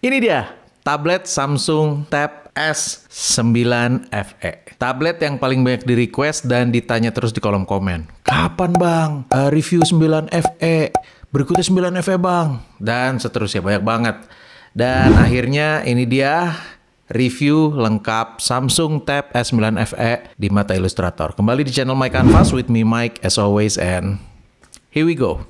Ini dia, tablet Samsung Tab S9 FE. Tablet yang paling banyak di request dan ditanya terus di kolom komen. Kapan bang? Review 9 FE. Berikutnya 9 FE bang. Dan seterusnya, banyak banget. Dan akhirnya ini dia review lengkap Samsung Tab S9 FE di mata ilustrator. Kembali di channel My Canvas with me Mike as always, and here we go.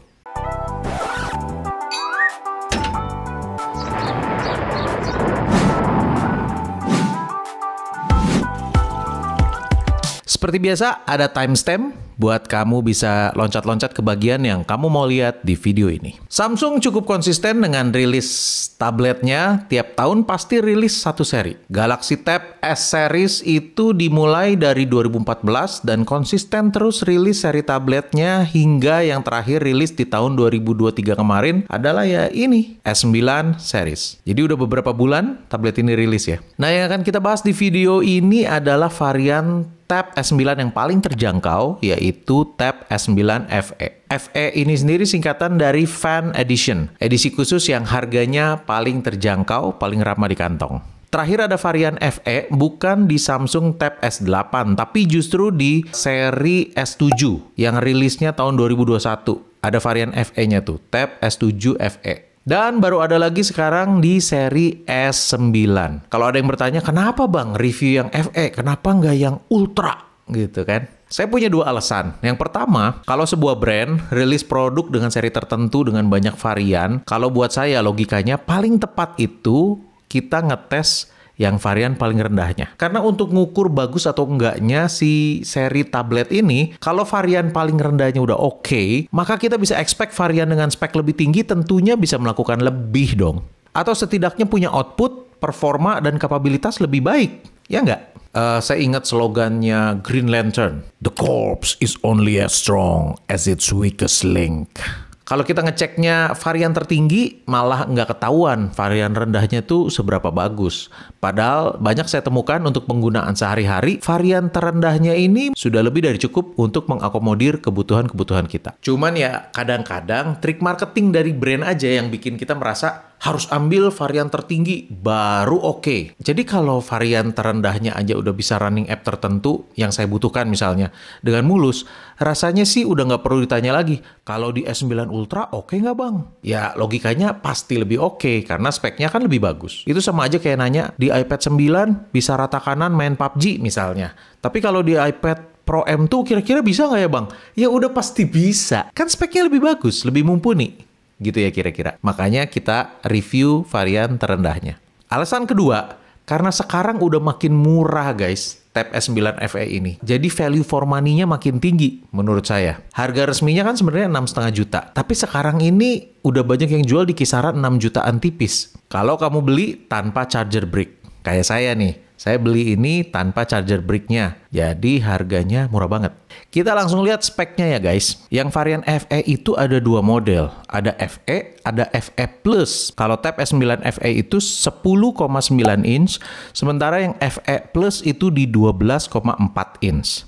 Seperti biasa, ada timestamp buat kamu bisa loncat-loncat ke bagian yang kamu mau lihat di video ini. Samsung cukup konsisten dengan rilis tabletnya. Tiap tahun pasti rilis satu seri. Galaxy Tab S series itu dimulai dari 2014 dan konsisten terus rilis seri tabletnya hingga yang terakhir rilis di tahun 2023 kemarin adalah ya ini, S9 series. Jadi udah beberapa bulan tablet ini rilis ya. Nah, yang akan kita bahas di video ini adalah varian Tab S9 yang paling terjangkau, yaitu Tab S9 FE. FE ini sendiri singkatan dari Fan Edition, edisi khusus yang harganya paling terjangkau, paling ramah di kantong. Terakhir ada varian FE bukan di Samsung Tab S8, tapi justru di seri S7 yang rilisnya tahun 2021. Ada varian FE-nya tuh, Tab S7 FE. Dan baru ada lagi sekarang di seri S9. Kalau ada yang bertanya, kenapa bang review yang FE, kenapa nggak yang Ultra? Gitu kan. Saya punya dua alasan. Yang pertama, kalau sebuah brand rilis produk dengan seri tertentu dengan banyak varian, kalau buat saya logikanya paling tepat itu kita ngetes yang varian paling rendahnya. Karena untuk ngukur bagus atau enggaknya si seri tablet ini, kalau varian paling rendahnya udah oke, maka kita bisa expect varian dengan spek lebih tinggi tentunya bisa melakukan lebih dong. Atau setidaknya punya output, performa, dan kapabilitas lebih baik. Ya nggak? Saya ingat slogannya Green Lantern. The corpse is only as strong as its weakest link. Kalau kita ngeceknya varian tertinggi, malah nggak ketahuan varian rendahnya tuh seberapa bagus. Padahal banyak saya temukan untuk penggunaan sehari-hari, varian terendahnya ini sudah lebih dari cukup untuk mengakomodir kebutuhan-kebutuhan kita. Cuman ya kadang-kadang trik marketing dari brand aja yang bikin kita merasa harus ambil varian tertinggi baru oke. Jadi kalau varian terendahnya aja udah bisa running app tertentu yang saya butuhkan misalnya dengan mulus, rasanya sih udah nggak perlu ditanya lagi. Kalau di S9 Ultra oke nggak bang? Ya logikanya pasti lebih oke karena speknya kan lebih bagus. Itu sama aja kayak nanya di iPad 9 bisa rata kanan main PUBG misalnya. Tapi kalau di iPad Pro M2 kira-kira bisa nggak ya bang? Ya udah pasti bisa. Kan speknya lebih bagus, lebih mumpuni. Gitu ya kira-kira. Makanya kita review varian terendahnya. Alasan kedua, karena sekarang udah makin murah guys, Tab S9 FE ini. Jadi value for money-nya makin tinggi menurut saya. Harga resminya kan sebenarnya 6,5 juta. Tapi sekarang ini udah banyak yang jual di kisaran 6 jutaan tipis. Kalau kamu beli tanpa charger brick. Kayak saya nih. Saya beli ini tanpa charger brick-nya. Jadi harganya murah banget. Kita langsung lihat speknya ya guys. Yang varian FE itu ada dua model. Ada FE, ada FE Plus. Kalau Tab S9 FE itu 10,9 inch. Sementara yang FE Plus itu di 12,4 inch.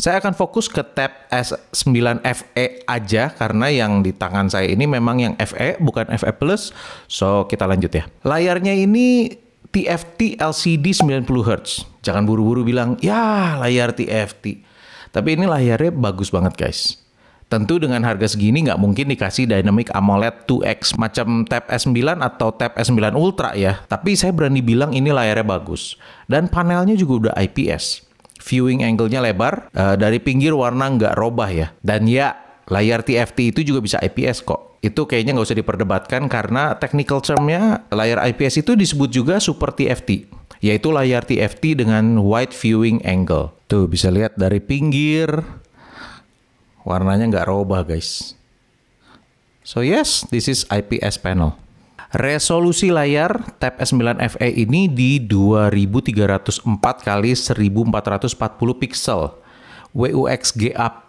Saya akan fokus ke Tab S9 FE aja. Karena yang di tangan saya ini memang yang FE bukan FE Plus. So kita lanjut ya. Layarnya ini TFT LCD 90Hz. Jangan buru-buru bilang, ya layar TFT. Tapi ini layarnya bagus banget guys. Tentu dengan harga segini nggak mungkin dikasih Dynamic AMOLED 2X macam Tab S9 atau Tab S9 Ultra ya. Tapi saya berani bilang ini layarnya bagus. Dan panelnya juga udah IPS. Viewing angle-nya lebar, dari pinggir warna nggak robah ya. Dan ya, layar TFT itu juga bisa IPS kok. Itu kayaknya nggak usah diperdebatkan karena technical term-nya layar IPS itu disebut juga Super TFT. Yaitu layar TFT dengan wide viewing angle. Tuh bisa lihat dari pinggir. Warnanya nggak robah guys. So yes, this is IPS panel. Resolusi layar Tab S9 FE ini di 2304 x 1440 pixel. WUXGA+.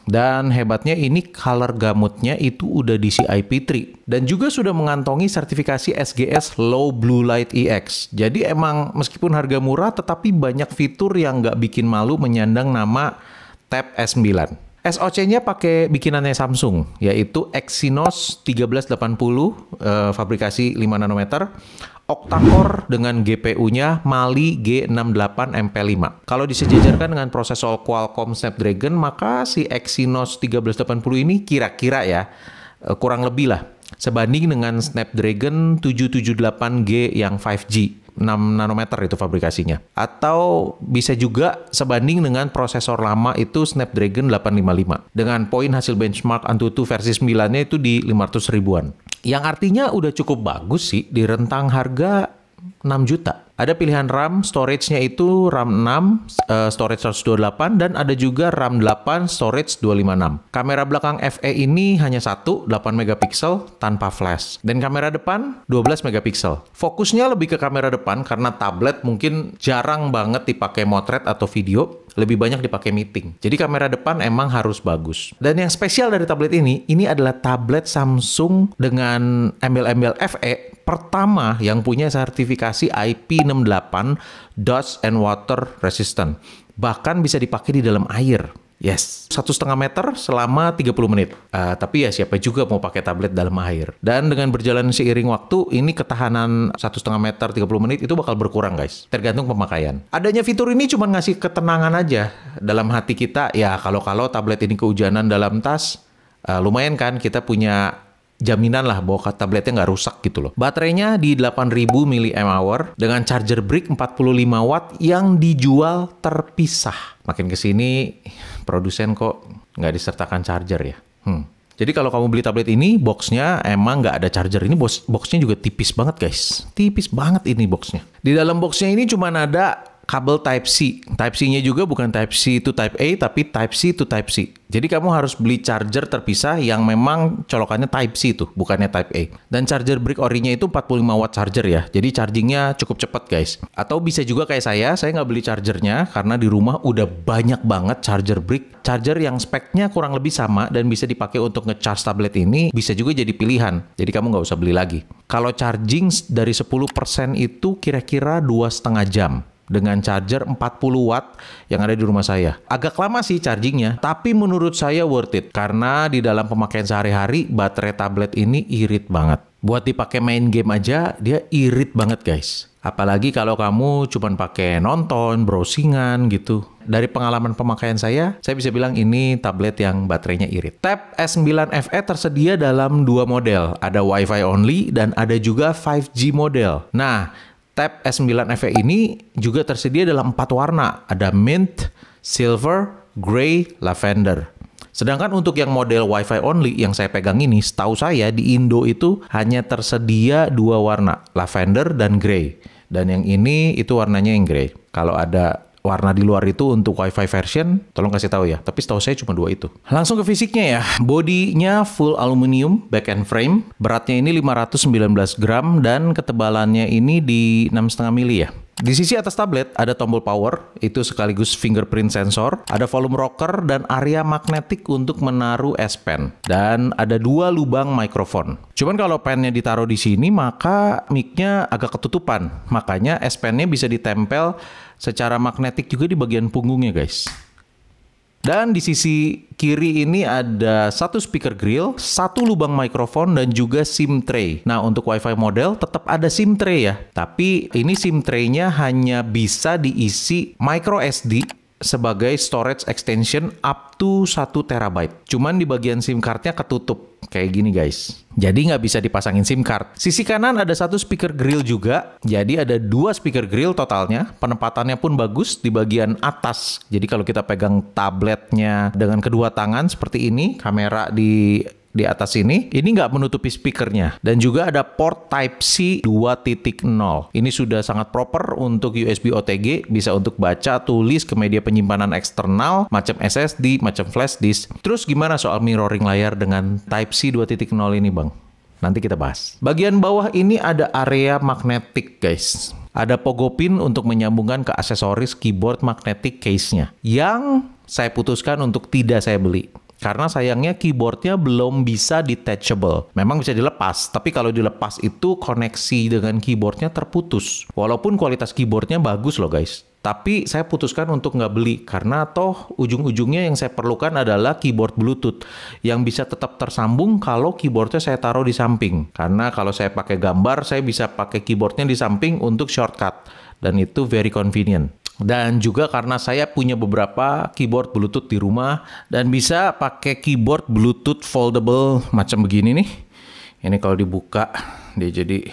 Dan hebatnya ini color gamutnya itu udah di IP3 dan juga sudah mengantongi sertifikasi SGS Low Blue Light EX. Jadi emang meskipun harga murah tetapi banyak fitur yang nggak bikin malu menyandang nama Tab S9. SoC-nya pakai bikinannya Samsung, yaitu Exynos 1380, fabrikasi 5 nanometer. Octa-core dengan GPU-nya Mali G68MP5. Kalau disejajarkan dengan prosesor Qualcomm Snapdragon, maka si Exynos 1380 ini kira-kira ya, kurang lebih lah, sebanding dengan Snapdragon 778G yang 5G. 6 nanometer itu fabrikasinya. Atau bisa juga sebanding dengan prosesor lama itu Snapdragon 855. Dengan poin hasil benchmark Antutu versi 9-nya itu di 500 ribuan. Yang artinya udah cukup bagus sih di rentang harga 6 juta. Ada pilihan RAM, storage-nya itu RAM 6, storage 128, dan ada juga RAM 8, storage 256. Kamera belakang FE ini hanya 8 megapiksel tanpa flash. Dan kamera depan 12 megapiksel. Fokusnya lebih ke kamera depan karena tablet mungkin jarang banget dipakai motret atau video, lebih banyak dipakai meeting. Jadi kamera depan emang harus bagus. Dan yang spesial dari tablet ini adalah tablet Samsung dengan embel-embel FE pertama yang punya sertifikasi IP68 Dust and Water Resistant. Bahkan bisa dipakai di dalam air. Yes, 1,5 meter selama 30 menit. Tapi ya siapa juga mau pakai tablet dalam air. Dan dengan berjalan seiring waktu, ini ketahanan 1,5 meter 30 menit itu bakal berkurang guys. Tergantung pemakaian. Adanya fitur ini cuma ngasih ketenangan aja dalam hati kita. Ya kalau tablet ini kehujanan dalam tas, lumayan kan kita punya jaminan lah bahwa tabletnya nggak rusak gitu loh. Baterainya di 8000 mAh dengan charger brick 45 watt yang dijual terpisah. Makin kesini produsen kok nggak disertakan charger ya. Jadi kalau kamu beli tablet ini, boxnya emang nggak ada charger. Ini boxnya juga tipis banget guys. Tipis banget ini boxnya. Di dalam boxnya ini cuma ada kabel Type-C. Type-C-nya juga bukan Type-C to Type-A, tapi Type-C to Type-C. Jadi kamu harus beli charger terpisah yang memang colokannya Type-C tuh, bukannya Type-A. Dan charger brick ori-nya itu 45 watt charger ya. Jadi chargingnya cukup cepat guys. Atau bisa juga kayak saya nggak beli chargernya karena di rumah udah banyak banget charger brick. Charger yang speknya kurang lebih sama dan bisa dipakai untuk nge-charge tablet ini bisa juga jadi pilihan. Jadi kamu nggak usah beli lagi. Kalau charging dari 10% itu kira-kira 2,5 jam. Dengan charger 40 watt yang ada di rumah saya. Agak lama sih chargingnya, tapi menurut saya worth it. Karena di dalam pemakaian sehari-hari, baterai tablet ini irit banget. Buat dipakai main game aja, dia irit banget guys. Apalagi kalau kamu cuma pakai nonton, browsingan gitu. Dari pengalaman pemakaian saya bisa bilang ini tablet yang baterainya irit. Tab S9 FE tersedia dalam 2 model. Ada Wi-Fi only dan ada juga 5G model. Nah, Tab S9 FE ini juga tersedia dalam 4 warna. Ada mint, silver, grey, lavender. Sedangkan untuk yang model Wi-Fi only yang saya pegang ini, setahu saya di Indo itu hanya tersedia 2 warna, lavender dan grey. Dan yang ini itu warnanya yang grey. Kalau ada warna di luar itu untuk Wi-Fi version, tolong kasih tahu ya. Tapi setahu saya cuma 2 itu. Langsung ke fisiknya ya. Bodinya full aluminium, back and frame. Beratnya ini 519 gram dan ketebalannya ini di 6,5 mili ya. Di sisi atas tablet ada tombol power, itu sekaligus fingerprint sensor, ada volume rocker dan area magnetik untuk menaruh S Pen. Dan ada 2 lubang mikrofon. Cuman kalau pennya ditaruh di sini maka mic-nya agak ketutupan. Makanya S Pen-nya bisa ditempel secara magnetik juga di bagian punggungnya guys. Dan di sisi kiri ini ada 1 speaker grill, 1 lubang mikrofon dan juga SIM tray. Nah untuk Wi-Fi model tetap ada SIM tray ya. Tapi ini SIM tray-nya hanya bisa diisi micro SD sebagai storage extension up to 1 TB. Cuman di bagian SIM card-nya ketutup. Kayak gini guys. Jadi nggak bisa dipasangin SIM card. Sisi kanan ada 1 speaker grill juga. Jadi ada 2 speaker grill totalnya. Penempatannya pun bagus di bagian atas. Jadi kalau kita pegang tabletnya dengan kedua tangan seperti ini, kamera di atas ini nggak menutupi speakernya. Dan juga ada port Type-C 2.0. Ini sudah sangat proper untuk USB OTG, bisa untuk baca, tulis ke media penyimpanan eksternal, macam SSD, macam flash disk. Terus gimana soal mirroring layar dengan Type-C 2.0 ini bang? Nanti kita bahas. Bagian bawah ini ada area magnetik guys. Ada pogo pin untuk menyambungkan ke aksesoris keyboard magnetic case-nya. Yang saya putuskan untuk tidak saya beli. Karena sayangnya keyboardnya belum bisa detachable. Memang bisa dilepas, tapi kalau dilepas itu koneksi dengan keyboardnya terputus. Walaupun kualitas keyboardnya bagus loh guys. Tapi saya putuskan untuk nggak beli karena toh ujung-ujungnya yang saya perlukan adalah keyboard Bluetooth yang bisa tetap tersambung kalau keyboardnya saya taruh di samping. Karena kalau saya pakai gambar, saya bisa pakai keyboardnya di samping untuk shortcut. Dan itu very convenient. Dan juga karena saya punya beberapa keyboard Bluetooth di rumah dan bisa pakai keyboard Bluetooth foldable macam begini nih. Ini kalau dibuka dia jadi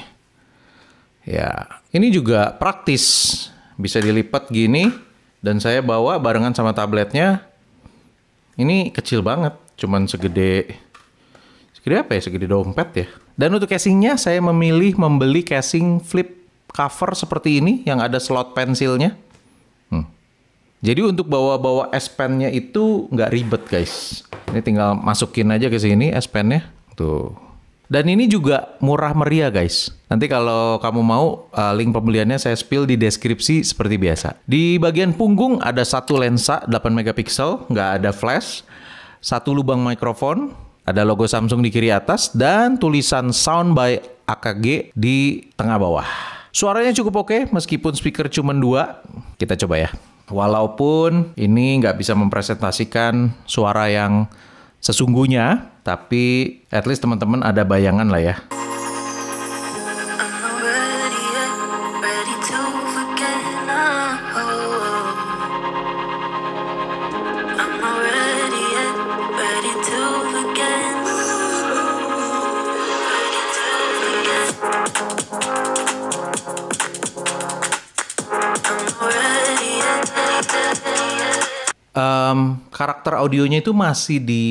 ya, ini juga praktis. Bisa dilipat gini dan saya bawa barengan sama tabletnya. Ini kecil banget, cuman segede apa ya? Segede dompet ya. Dan untuk casingnya saya memilih membeli casing flip cover seperti ini yang ada slot pensilnya. Jadi untuk bawa-bawa S Pen-nya itu nggak ribet guys. Ini tinggal masukin aja ke sini S Pen-nya. Tuh. Dan ini juga murah meriah guys. Nanti kalau kamu mau link pembeliannya saya spill di deskripsi seperti biasa. Di bagian punggung ada satu lensa 8 megapiksel, nggak ada flash. Satu lubang mikrofon, ada logo Samsung di kiri atas dan tulisan Sound by AKG di tengah bawah. Suaranya cukup oke meskipun speaker cuma 2. Kita coba ya. Walaupun ini nggak bisa mempresentasikan suara yang sesungguhnya, tapi at least teman-teman ada bayangan lah ya. Karakter audionya itu masih di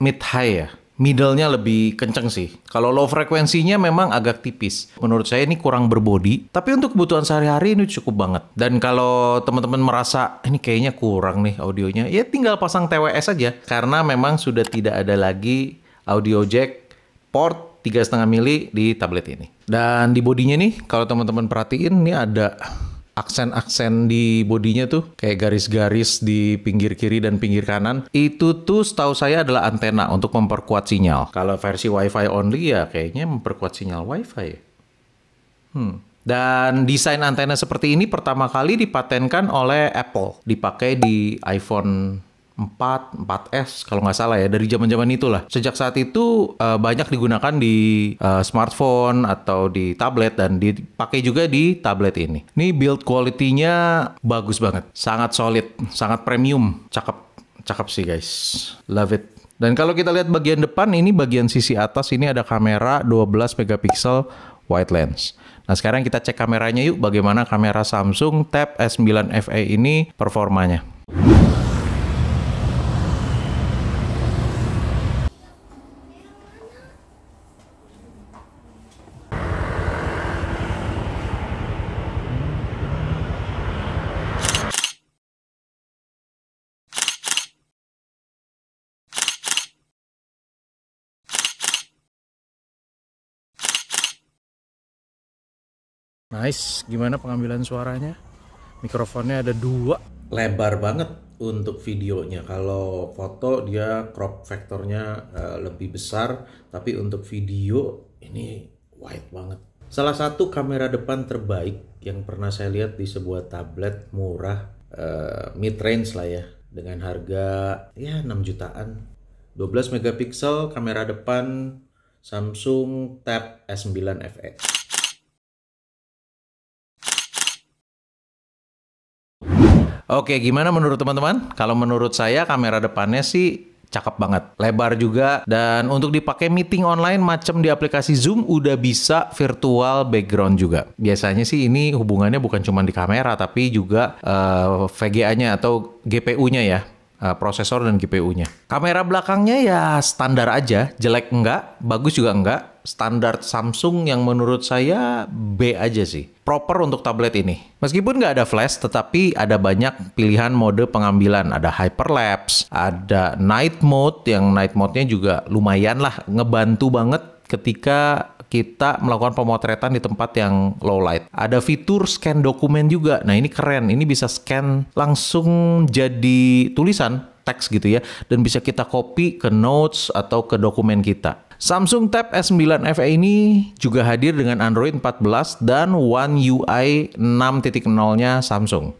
mid high ya. Middle-nya lebih kenceng sih. Kalau low frekuensinya memang agak tipis. Menurut saya ini kurang berbodi. Tapi untuk kebutuhan sehari-hari ini cukup banget. Dan kalau teman-teman merasa ini kayaknya kurang nih audionya, ya tinggal pasang TWS aja. Karena memang sudah tidak ada lagi audio jack port 3,5 mili di tablet ini. Dan di bodinya nih, kalau teman-teman perhatiin ini ada aksen-aksen di bodinya tuh kayak garis-garis di pinggir kiri dan pinggir kanan. Itu tuh setahu saya adalah antena untuk memperkuat sinyal. Kalau versi Wi-Fi only ya kayaknya memperkuat sinyal Wi-Fi ya. Dan desain antena seperti ini pertama kali dipatenkan oleh Apple. Dipakai di iPhone 4, 4S kalau nggak salah ya, dari zaman-zaman itulah. Sejak saat itu banyak digunakan di smartphone atau di tablet dan dipakai juga di tablet ini. Ini build quality-nya bagus banget, sangat solid, sangat premium, cakep sih guys, love it. Dan kalau kita lihat bagian depan, ini bagian sisi atas ini ada kamera 12 megapiksel wide lens. Nah sekarang kita cek kameranya yuk, bagaimana kamera Samsung Tab S9 FE ini performanya. Nice, gimana pengambilan suaranya? Mikrofonnya ada 2. Lebar banget untuk videonya. Kalau foto dia crop factornya lebih besar, tapi untuk video ini wide banget. Salah satu kamera depan terbaik yang pernah saya lihat di sebuah tablet murah, mid range lah ya, dengan harga ya 6 jutaan. 12 megapiksel kamera depan Samsung Tab S9 FE. Oke, gimana menurut teman-teman? Kalau menurut saya kamera depannya sih cakep banget. Lebar juga, dan untuk dipakai meeting online macam di aplikasi Zoom udah bisa virtual background juga. Biasanya sih ini hubungannya bukan cuma di kamera tapi juga VGA-nya atau GPU-nya ya. Prosesor dan GPU-nya. Kamera belakangnya ya standar aja, jelek enggak, bagus juga enggak. Standar Samsung yang menurut saya B aja sih. Proper untuk tablet ini. Meskipun nggak ada flash, tetapi ada banyak pilihan mode pengambilan. Ada hyperlapse, ada night mode, yang night mode-nya juga lumayan lah, ngebantu banget ketika kita melakukan pemotretan di tempat yang low light. Ada fitur scan dokumen juga. Nah ini keren, ini bisa scan langsung jadi tulisan. teks gitu ya, dan bisa kita copy ke notes atau ke dokumen kita. Samsung Tab S9 FE ini juga hadir dengan Android 14 dan One UI 6.0-nya Samsung.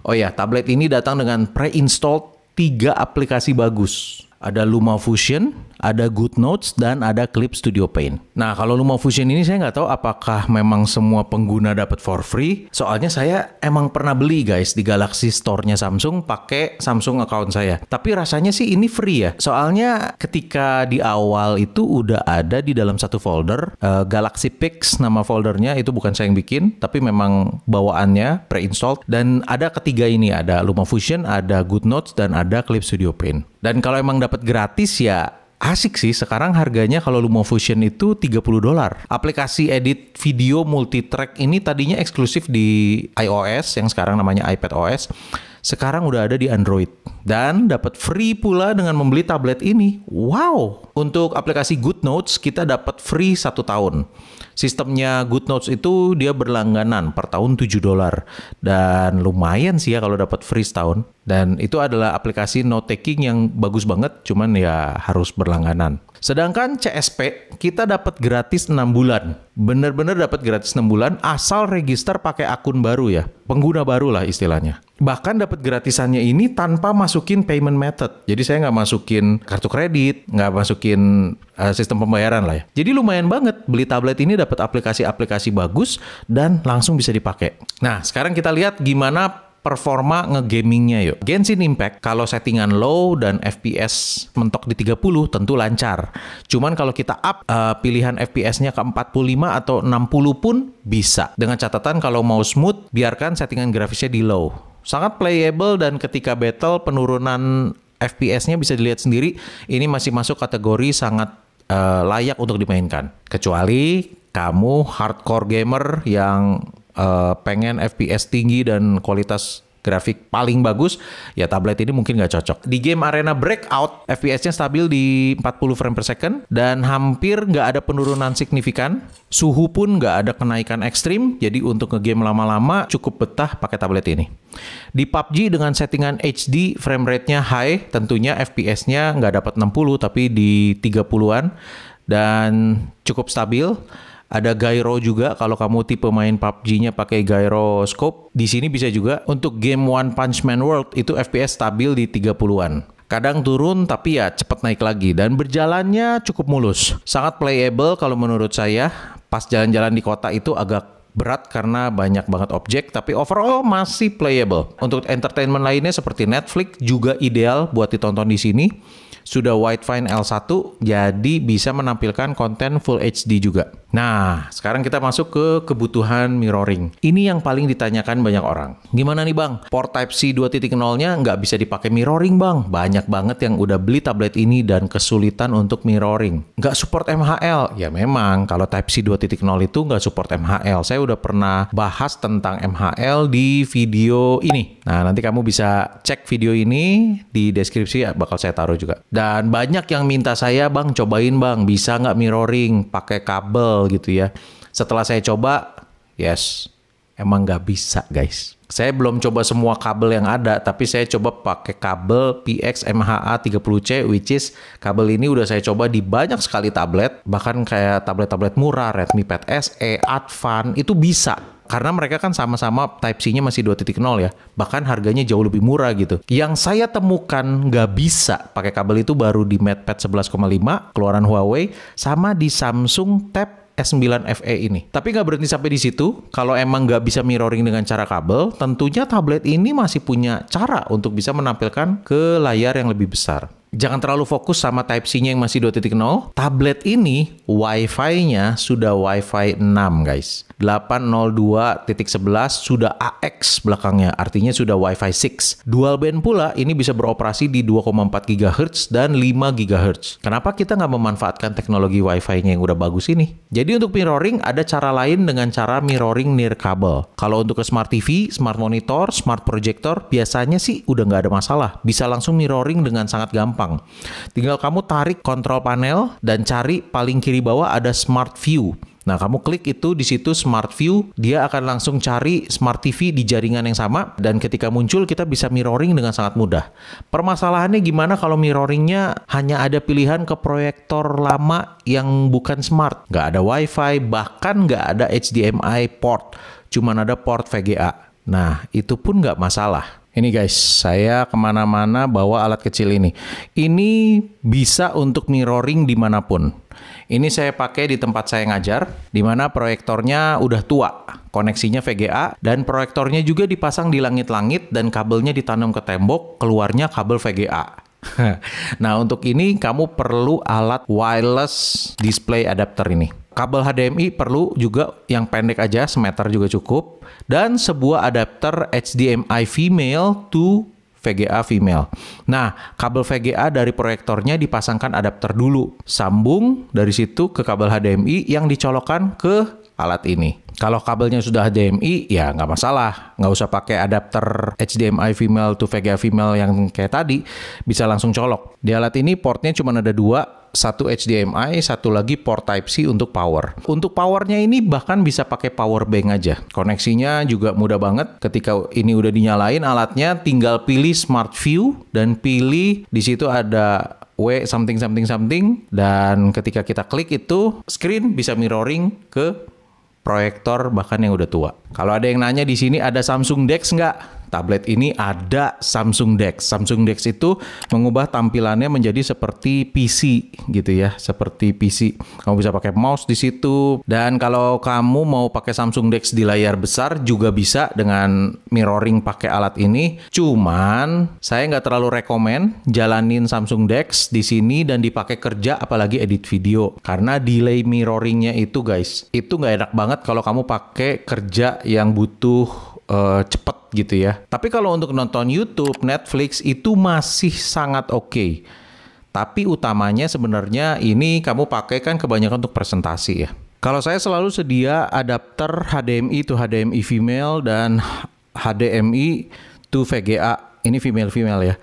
Oh ya, tablet ini datang dengan pre-installed 3 aplikasi bagus. Ada LumaFusion, ada GoodNotes, dan ada Clip Studio Paint. Nah, kalau LumaFusion ini saya nggak tahu apakah memang semua pengguna dapat for free. Soalnya saya emang pernah beli guys di Galaxy Store-nya Samsung pakai Samsung account saya. Tapi rasanya sih ini free ya. Soalnya ketika di awal itu udah ada di dalam satu folder, Galaxy Pics nama foldernya, itu bukan saya yang bikin, tapi memang bawaannya pre-installed. Dan ada ketiga ini, ada LumaFusion, ada GoodNotes, dan ada Clip Studio Paint. Dan kalau emang dapat gratis ya asik sih. Sekarang harganya kalau LumaFusion itu $30. Aplikasi edit video multitrack ini tadinya eksklusif di iOS yang sekarang namanya iPadOS. Sekarang udah ada di Android. Dan dapat free pula dengan membeli tablet ini. Wow! Untuk aplikasi GoodNotes kita dapat free 1 tahun. Sistemnya GoodNotes itu dia berlangganan per tahun $7. Dan lumayan sih ya kalau dapat free setahun. Dan itu adalah aplikasi note taking yang bagus banget, cuman ya harus berlangganan. Sedangkan CSP kita dapat gratis 6 bulan. Bener-bener dapat gratis 6 bulan asal register pakai akun baru ya. Pengguna baru lah istilahnya. Bahkan dapat gratisannya ini tanpa masukin payment method. Jadi saya nggak masukin kartu kredit, nggak masukin sistem pembayaran lah ya. Jadi lumayan banget beli tablet ini dapat aplikasi-aplikasi bagus dan langsung bisa dipakai. Nah, sekarang kita lihat gimana performa ngegamingnya yuk. Genshin Impact kalau settingan low dan FPS mentok di 30 tentu lancar. Cuman kalau kita up pilihan FPS-nya ke 45 atau 60 pun bisa. Dengan catatan kalau mau smooth biarkan settingan grafisnya di low. Sangat playable dan ketika battle penurunan FPS-nya bisa dilihat sendiri. Ini masih masuk kategori sangat layak untuk dimainkan. Kecuali kamu hardcore gamer yang pengen FPS tinggi dan kualitas grafik paling bagus, ya tablet ini mungkin nggak cocok. Di game Arena Breakout, FPS-nya stabil di 40 frame per second dan hampir nggak ada penurunan signifikan. Suhu pun nggak ada kenaikan ekstrim, jadi untuk nge-game lama-lama cukup betah pakai tablet ini. Di PUBG dengan settingan HD, frame rate-nya high, tentunya FPS-nya nggak dapat 60 tapi di 30-an dan cukup stabil. Ada gyro juga kalau kamu tipe main PUBG-nya pakai gyroscope. Di sini bisa juga. Untuk game One Punch Man World itu FPS stabil di 30-an. Kadang turun tapi ya cepat naik lagi dan berjalannya cukup mulus. Sangat playable kalau menurut saya. Pas jalan-jalan di kota itu agak berat karena banyak banget objek, tapi overall masih playable. Untuk entertainment lainnya seperti Netflix juga ideal buat ditonton di sini. Sudah widefine L1, jadi bisa menampilkan konten Full HD juga. Nah, sekarang kita masuk ke kebutuhan mirroring. Ini yang paling ditanyakan banyak orang. Gimana nih bang, port Type-C 2.0-nya nggak bisa dipakai mirroring bang? Banyak banget yang udah beli tablet ini dan kesulitan untuk mirroring. Nggak support MHL? Ya memang, kalau Type-C 2.0 itu nggak support MHL. Saya udah pernah bahas tentang MHL di video ini. Nah, nanti kamu bisa cek video ini di deskripsi, bakal saya taruh juga. Dan banyak yang minta saya, bang cobain bang, bisa nggak mirroring pakai kabel gitu ya. Setelah saya coba, yes, emang nggak bisa guys. Saya belum coba semua kabel yang ada, tapi saya coba pakai kabel PX MHA 30C, which is kabel ini udah saya coba di banyak sekali tablet, bahkan kayak tablet-tablet murah, Redmi Pad SE, Advan, itu bisa. Karena mereka kan sama-sama Type-C-nya masih 2.0 ya. Bahkan harganya jauh lebih murah gitu. Yang saya temukan nggak bisa pakai kabel itu baru di MatePad 11,5 keluaran Huawei sama di Samsung Tab S9 FE ini. Tapi nggak berhenti sampai di situ. Kalau emang nggak bisa mirroring dengan cara kabel, tentunya tablet ini masih punya cara untuk bisa menampilkan ke layar yang lebih besar. Jangan terlalu fokus sama Type-C-nya yang masih 2.0. Tablet ini Wi-Fi-nya sudah Wi-Fi 6 guys. 802.11 sudah AX belakangnya, artinya sudah Wi-Fi 6. Dual band pula ini bisa beroperasi di 2,4 GHz dan 5 GHz. Kenapa kita nggak memanfaatkan teknologi Wi-Fi-nya yang udah bagus ini? Jadi untuk mirroring ada cara lain dengan cara mirroring near kabel. Kalau untuk ke Smart TV, Smart Monitor, Smart Projector, biasanya sih udah nggak ada masalah. Bisa langsung mirroring dengan sangat gampang. Tinggal kamu tarik kontrol panel dan cari paling kiri bawah ada Smart View. Nah, kamu klik itu di situ Smart View, dia akan langsung cari Smart TV di jaringan yang sama, dan ketika muncul kita bisa mirroring dengan sangat mudah. Permasalahannya gimana kalau mirroringnya hanya ada pilihan ke proyektor lama yang bukan smart, nggak ada WiFi, bahkan nggak ada HDMI port, cuman ada port VGA. Nah, itu pun nggak masalah. Ini guys, saya kemana-mana bawa alat kecil ini. Ini bisa untuk mirroring dimanapun. Ini saya pakai di tempat saya ngajar, di mana proyektornya udah tua, koneksinya VGA, dan proyektornya juga dipasang di langit-langit dan kabelnya ditanam ke tembok, keluarnya kabel VGA. Nah, untuk ini kamu perlu alat wireless display adapter ini. Kabel HDMI perlu juga yang pendek aja, semeter juga cukup. Dan sebuah adapter HDMI female to VGA female. Nah, kabel VGA dari proyektornya dipasangkan adapter dulu. Sambung dari situ ke kabel HDMI yang dicolokkan ke alat ini. Kalau kabelnya sudah HDMI, ya nggak masalah. Nggak usah pakai adapter HDMI female to VGA female yang kayak tadi. Bisa langsung colok. Di alat ini portnya cuma ada dua. Satu HDMI, satu lagi port Type-C untuk power. Untuk powernya ini bahkan bisa pakai power bank aja. Koneksinya juga mudah banget. Ketika ini udah dinyalain alatnya, tinggal pilih Smart View dan pilih di situ ada W something something something, dan ketika kita klik itu screen bisa mirroring ke proyektor bahkan yang udah tua. Kalau ada yang nanya di sini ada Samsung DeX nggak? Tablet ini ada Samsung DeX. Samsung DeX itu mengubah tampilannya menjadi seperti PC gitu ya, seperti PC. Kamu bisa pakai mouse di situ. Dan kalau kamu mau pakai Samsung DeX di layar besar juga bisa dengan mirroring pakai alat ini. Cuman saya nggak terlalu rekomen jalanin Samsung DeX di sini dan dipakai kerja apalagi edit video. Karena delay mirroringnya itu guys, itu nggak enak banget kalau kamu pakai kerja yang butuh cepet gitu ya. Tapi kalau untuk nonton YouTube, Netflix itu masih sangat oke. Tapi utamanya sebenarnya ini kamu pakai kan kebanyakan untuk presentasi ya. Kalau saya selalu sedia adapter HDMI to HDMI female dan HDMI to VGA. Ini female ya.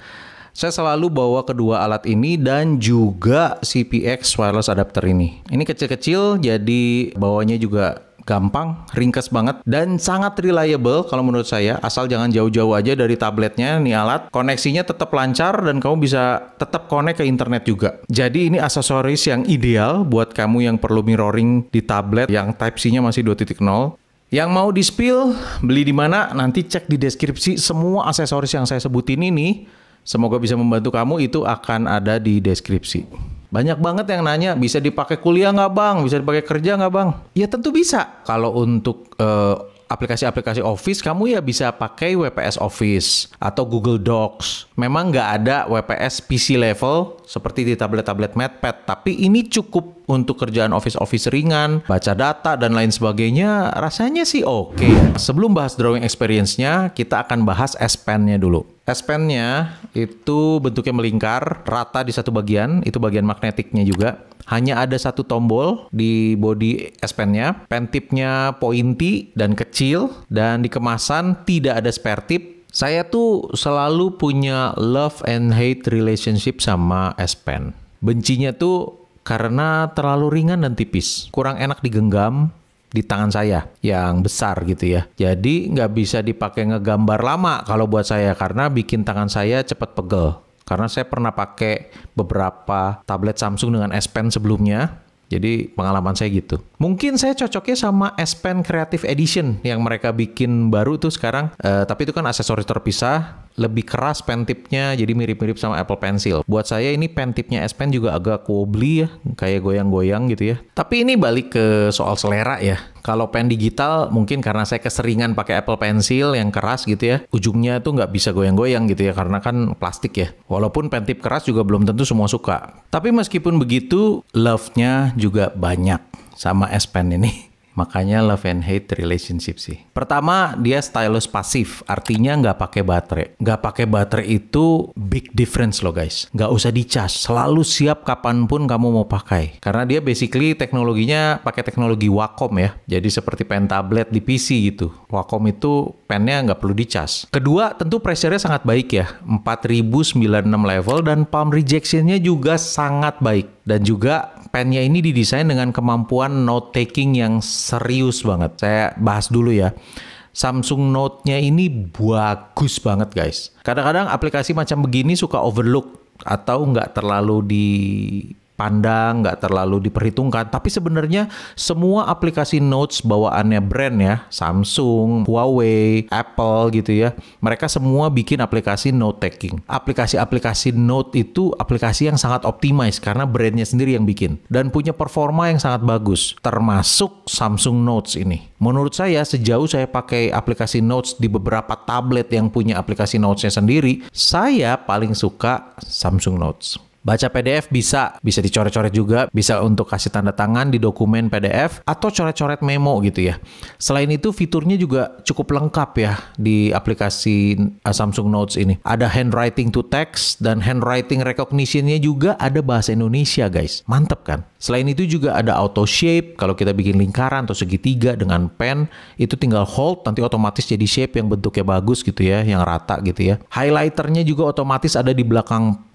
Saya selalu bawa kedua alat ini dan juga CPX wireless adapter ini. Ini kecil-kecil jadi bawanya juga gampang, ringkas banget, dan sangat reliable kalau menurut saya. Asal jangan jauh-jauh aja dari tabletnya nih alat. Koneksinya tetap lancar dan kamu bisa tetap connect ke internet juga. Jadi ini aksesoris yang ideal buat kamu yang perlu mirroring di tablet yang Type-C-nya masih 2.0. Yang mau di-spill, beli di mana? Nanti cek di deskripsi. Semua aksesoris yang saya sebutin ini, semoga bisa membantu kamu, itu akan ada di deskripsi. Banyak banget yang nanya, bisa dipakai kuliah nggak bang? Bisa dipakai kerja nggak bang? Ya tentu bisa. Kalau untuk aplikasi-aplikasi Office, kamu ya bisa pakai WPS Office atau Google Docs. Memang nggak ada WPS PC level seperti di tablet-tablet MatePad, tapi ini cukup untuk kerjaan Office ringan, baca data, dan lain sebagainya. Rasanya sih oke. Sebelum bahas drawing experience-nya, kita akan bahas S Pen-nya dulu. S Pen-nya itu bentuknya melingkar, rata di satu bagian, itu bagian magnetiknya juga. Hanya ada satu tombol di bodi S Pen-nya. Pen tip-nya pointy dan kecil, dan di kemasan tidak ada spare tip. Saya tuh selalu punya love and hate relationship sama S Pen. Bencinya tuh karena terlalu ringan dan tipis. Kurang enak digenggam di tangan saya yang besar gitu ya. Jadi nggak bisa dipakai ngegambar lama kalau buat saya, karena bikin tangan saya cepat pegel. Karena saya pernah pakai beberapa tablet Samsung dengan S Pen sebelumnya. Jadi pengalaman saya gitu. Mungkin saya cocoknya sama S Pen Creative Edition yang mereka bikin baru tuh sekarang. Tapi itu kan aksesoris terpisah. Lebih keras pen tipnya, jadi mirip-mirip sama Apple Pencil. Buat saya ini pen tipnya S Pen juga agak wobbly ya, kayak goyang-goyang gitu ya. Tapi ini balik ke soal selera ya. Kalau pen digital mungkin karena saya keseringan pakai Apple Pencil yang keras gitu ya, ujungnya tuh nggak bisa goyang-goyang gitu ya, karena kan plastik ya. Walaupun pen tip keras juga belum tentu semua suka. Tapi meskipun begitu, love-nya juga banyak sama S Pen ini. Makanya love and hate relationship sih. Pertama, dia stylus pasif, artinya nggak pakai baterai. Nggak pakai baterai itu big difference loh guys. Nggak usah dicas, selalu siap kapanpun kamu mau pakai. Karena dia basically teknologinya pakai teknologi Wacom ya. Jadi seperti pen tablet di PC gitu. Wacom itu pennya nggak perlu dicas. Kedua, tentu pressure-nya sangat baik ya. 4096 level dan palm rejection-nya juga sangat baik. Dan juga pennya ini didesain dengan kemampuan note taking yang serius banget. Saya bahas dulu ya. Samsung Note-nya ini bagus banget guys. Kadang-kadang aplikasi macam begini suka overlook atau nggak terlalu dipandang, nggak terlalu diperhitungkan. Tapi sebenarnya semua aplikasi Notes bawaannya brand ya, Samsung, Huawei, Apple gitu ya, mereka semua bikin aplikasi note taking. Aplikasi-aplikasi Note itu aplikasi yang sangat optimize karena brandnya sendiri yang bikin dan punya performa yang sangat bagus, termasuk Samsung Notes ini. Menurut saya, sejauh saya pakai aplikasi Notes di beberapa tablet yang punya aplikasi Notes-nya sendiri, saya paling suka Samsung Notes. Baca PDF bisa dicoret-coret juga, bisa untuk kasih tanda tangan di dokumen PDF atau coret-coret memo gitu ya. Selain itu fiturnya juga cukup lengkap ya di aplikasi Samsung Notes ini. Ada handwriting to text dan handwriting recognition-nya juga ada bahasa Indonesia guys. Mantep kan? Selain itu juga ada auto shape, kalau kita bikin lingkaran atau segitiga dengan pen, itu tinggal hold, nanti otomatis jadi shape yang bentuknya bagus gitu ya, yang rata gitu ya. Highlighternya juga otomatis ada di belakang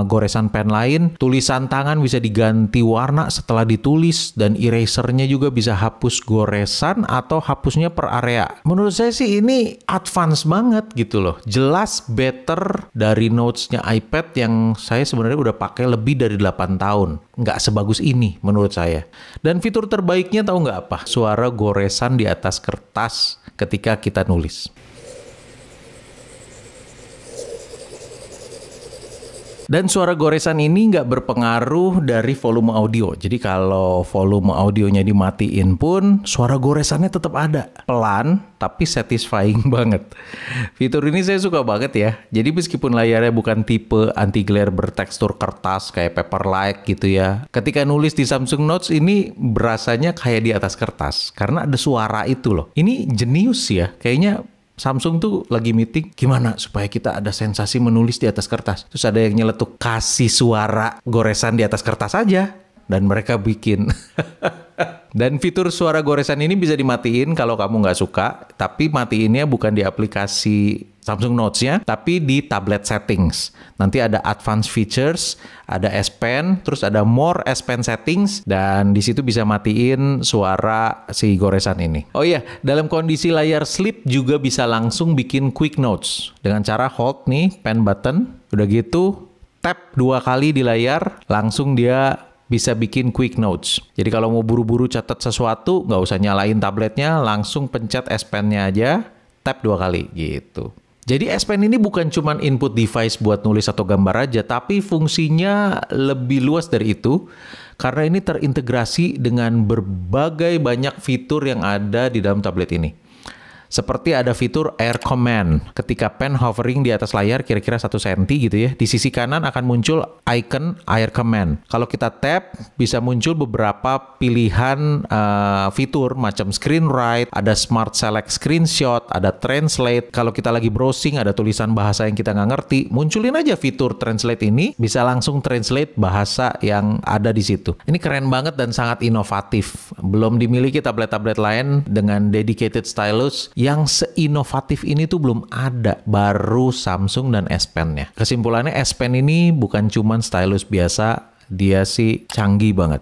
goresan pen lain. Tulisan tangan bisa diganti warna setelah ditulis dan erasernya juga bisa hapus goresan atau hapusnya per area. Menurut saya sih ini advance banget gitu loh. Jelas better dari Notes-nya iPad yang saya sebenarnya udah pakai lebih dari 8 tahun. Nggak sebagus ini menurut saya. Dan fitur terbaiknya tahu nggak apa? Suara goresan di atas kertas ketika kita nulis. Dan suara goresan ini nggak berpengaruh dari volume audio. Jadi kalau volume audionya dimatiin pun, suara goresannya tetap ada. Pelan, tapi satisfying banget. Fitur ini saya suka banget ya. Jadi meskipun layarnya bukan tipe anti-glare bertekstur kertas kayak Paperlike gitu ya. Ketika nulis di Samsung Notes ini berasanya kayak di atas kertas. Karena ada suara itu loh. Ini jenius ya. Kayaknya Samsung tuh lagi meeting, gimana supaya kita ada sensasi menulis di atas kertas. Terus ada yang nyeletuk, kasih suara goresan di atas kertas aja. Dan mereka bikin. Dan fitur suara goresan ini bisa dimatiin kalau kamu nggak suka. Tapi matiinnya bukan di aplikasi Samsung Notes-nya, tapi di tablet settings. Nanti ada advanced features, ada S Pen, terus ada more S Pen settings, dan di situ bisa matiin suara si goresan ini. Oh iya, dalam kondisi layar sleep juga bisa langsung bikin quick notes. Dengan cara hold nih pen button, udah gitu tap 2 kali di layar, langsung dia bisa bikin quick notes. Jadi kalau mau buru-buru catat sesuatu, nggak usah nyalain tabletnya, langsung pencet S Pen-nya aja, tap 2 kali gitu. Jadi S Pen ini bukan cuma input device buat nulis atau gambar aja, tapi fungsinya lebih luas dari itu, karena ini terintegrasi dengan berbagai banyak fitur yang ada di dalam tablet ini. Seperti ada fitur Air Command. Ketika pen hovering di atas layar kira-kira 1 cm gitu ya, di sisi kanan akan muncul icon Air Command. Kalau kita tap, bisa muncul beberapa pilihan fitur macam Screen Write, ada Smart Select Screenshot, ada Translate. Kalau kita lagi browsing, ada tulisan bahasa yang kita nggak ngerti, munculin aja fitur Translate ini, bisa langsung translate bahasa yang ada di situ. Ini keren banget dan sangat inovatif. Belum dimiliki tablet-tablet lain dengan dedicated stylus yang seinovatif ini tuh belum ada, baru Samsung dan S Pen-nya. Kesimpulannya S Pen ini bukan cuman stylus biasa, dia sih canggih banget.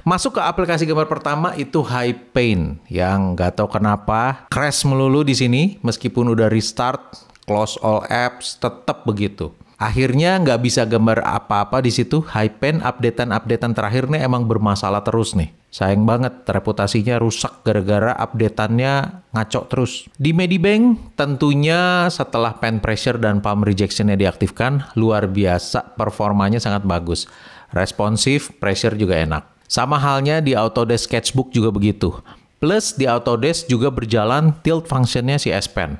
Masuk ke aplikasi gambar pertama itu HiPaint yang nggak tahu kenapa crash melulu di sini, meskipun udah restart, close all apps, tetap begitu. Akhirnya nggak bisa gambar apa-apa di situ. HiPaint updatean terakhirnya emang bermasalah terus nih. Sayang banget, reputasinya rusak gara-gara updateannya ngaco terus. Di Medibank tentunya setelah pen pressure dan palm rejection-nya diaktifkan, luar biasa, performanya sangat bagus. Responsif, pressure juga enak. Sama halnya di Autodesk Sketchbook juga begitu. Plus di Autodesk juga berjalan tilt function-nya si S Pen.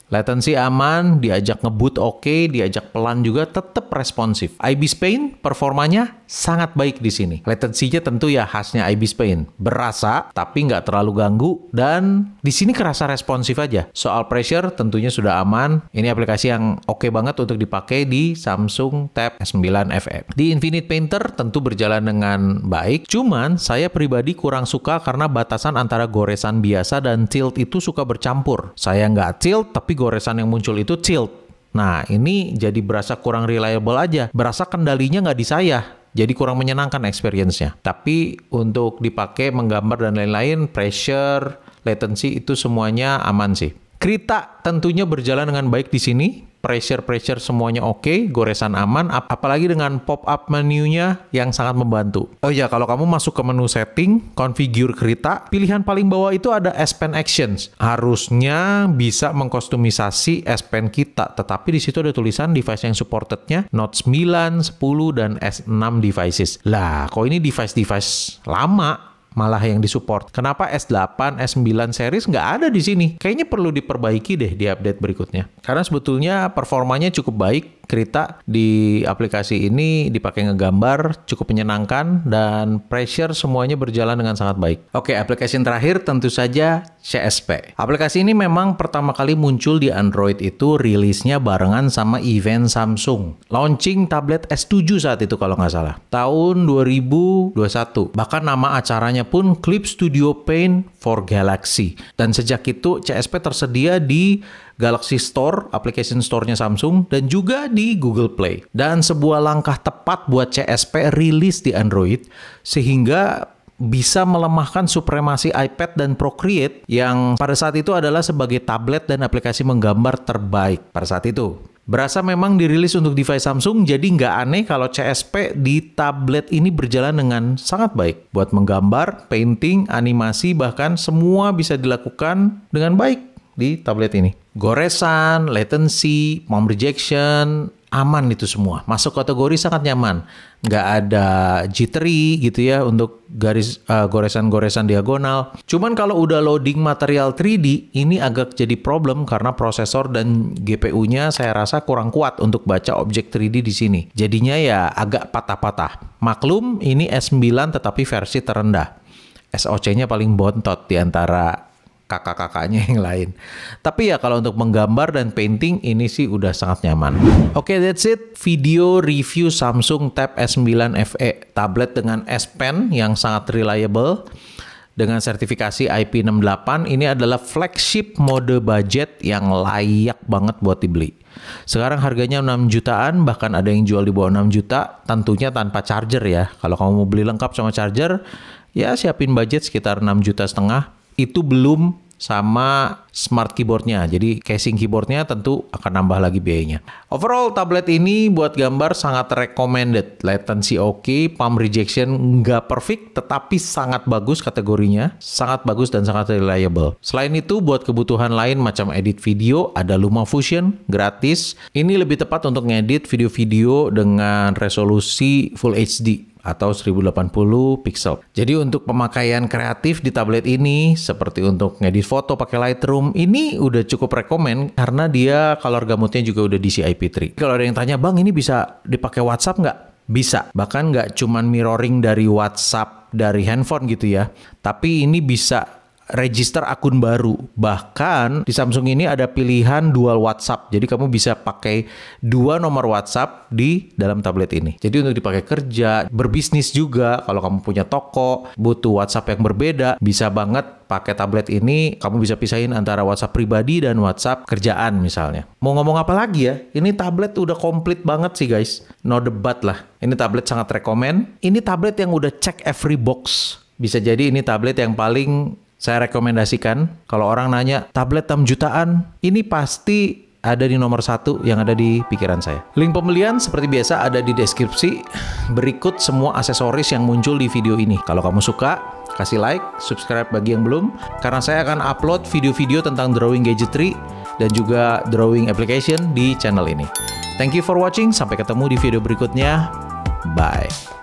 Latency aman, diajak ngebut oke, diajak pelan juga tetap responsif. IBIS Paint performanya sangat baik di sini. Latensinya tentu ya khasnya IBIS Paint. Berasa tapi nggak terlalu ganggu dan di sini kerasa responsif aja. Soal pressure tentunya sudah aman. Ini aplikasi yang oke banget untuk dipakai di Samsung Tab S9 FE. Di Infinite Painter tentu berjalan dengan baik. Cuman saya pribadi kurang suka karena batasan antara goresan biasa dan tilt itu suka bercampur. Saya nggak tilt tapi goresan yang muncul itu tilt. Nah, ini jadi berasa kurang reliable aja. Berasa kendalinya nggak di saya. jadi kurang menyenangkan experience-nya. Tapi untuk dipakai menggambar dan lain-lain, pressure, latency itu semuanya aman sih. Krita tentunya berjalan dengan baik di sini. Pressure semuanya oke, goresan aman, apalagi dengan pop-up menunya yang sangat membantu. Oh iya, kalau kamu masuk ke menu setting, configure Krita, pilihan paling bawah itu ada S Pen Actions. Harusnya bisa mengkostumisasi S Pen kita, tetapi di situ ada tulisan device yang supportednya Note 9, 10, dan S6 devices. Lah, kok ini device-device lama malah yang disupport. Kenapa S8, S9 series nggak ada di sini? Kayaknya perlu diperbaiki deh di update berikutnya. Karena sebetulnya performanya cukup baik. Krita di aplikasi ini dipakai ngegambar, cukup menyenangkan, dan pressure semuanya berjalan dengan sangat baik. Oke, aplikasi yang terakhir tentu saja CSP. Aplikasi ini memang pertama kali muncul di Android itu rilisnya barengan sama event Samsung. Launching tablet S7 saat itu kalau nggak salah. Tahun 2021. Bahkan nama acaranya pun Clip Studio Paint for Galaxy. Dan sejak itu CSP tersedia di Galaxy Store, application store-nya Samsung, dan juga di Google Play. Dan sebuah langkah tepat buat CSP rilis di Android, sehingga bisa melemahkan supremasi iPad dan Procreate yang pada saat itu adalah sebagai tablet dan aplikasi menggambar terbaik pada saat itu. Berasa memang dirilis untuk device Samsung, jadi nggak aneh kalau CSP di tablet ini berjalan dengan sangat baik. Buat menggambar, painting, animasi, bahkan semua bisa dilakukan dengan baik di tablet ini. Goresan, latency, palm rejection, aman itu semua. Masuk kategori sangat nyaman. Nggak ada jittery gitu ya untuk garis goresan-goresan diagonal. Cuman kalau udah loading material 3D, ini agak jadi problem karena prosesor dan GPU-nya saya rasa kurang kuat untuk baca objek 3D di sini. Jadinya ya agak patah-patah. Maklum ini S9 tetapi versi terendah. SoC-nya paling bontot di antara kakak-kakaknya yang lain. Tapi ya kalau untuk menggambar dan painting ini sih udah sangat nyaman. Oke, that's it. Video review Samsung Tab S9 FE. Tablet dengan S Pen yang sangat reliable. Dengan sertifikasi IP68, ini adalah flagship mode budget yang layak banget buat dibeli. Sekarang harganya 6 jutaan, bahkan ada yang jual di bawah 6 juta, tentunya tanpa charger ya. Kalau kamu mau beli lengkap sama charger, ya siapin budget sekitar 6,5 juta. Itu belum sama smart keyboardnya. Jadi casing keyboardnya tentu akan nambah lagi biayanya. Overall tablet ini buat gambar sangat recommended. Latency oke, palm rejection nggak perfect, tetapi sangat bagus kategorinya. Sangat bagus dan sangat reliable. Selain itu buat kebutuhan lain macam edit video, ada LumaFusion gratis. Ini lebih tepat untuk ngedit video-video dengan resolusi Full HD atau 1080 pixel. Jadi untuk pemakaian kreatif di tablet ini, seperti untuk ngedit foto pakai Lightroom, ini udah cukup rekomen karena dia color gamutnya juga udah DCI-P3. Kalau ada yang tanya, Bang ini bisa dipakai WhatsApp nggak? Bisa. Bahkan nggak cuman mirroring dari WhatsApp dari handphone gitu ya, tapi ini bisa register akun baru. Bahkan di Samsung ini ada pilihan dual WhatsApp. Jadi kamu bisa pakai 2 nomor WhatsApp di dalam tablet ini. Jadi untuk dipakai kerja, berbisnis juga, kalau kamu punya toko, butuh WhatsApp yang berbeda, bisa banget pakai tablet ini. Kamu bisa pisahin antara WhatsApp pribadi dan WhatsApp kerjaan misalnya. Mau ngomong apa lagi ya? Ini tablet udah komplit banget sih guys. No debat lah. Ini tablet sangat rekomen. Ini tablet yang udah check every box. Bisa jadi ini tablet yang paling saya rekomendasikan. Kalau orang nanya, tablet 6 jutaan, ini pasti ada di nomor 1 yang ada di pikiran saya. Link pembelian seperti biasa ada di deskripsi. Berikut semua aksesoris yang muncul di video ini. Kalau kamu suka, kasih like, subscribe bagi yang belum. Karena saya akan upload video-video tentang drawing gadgetry dan juga drawing application di channel ini. Thank you for watching. Sampai ketemu di video berikutnya. Bye.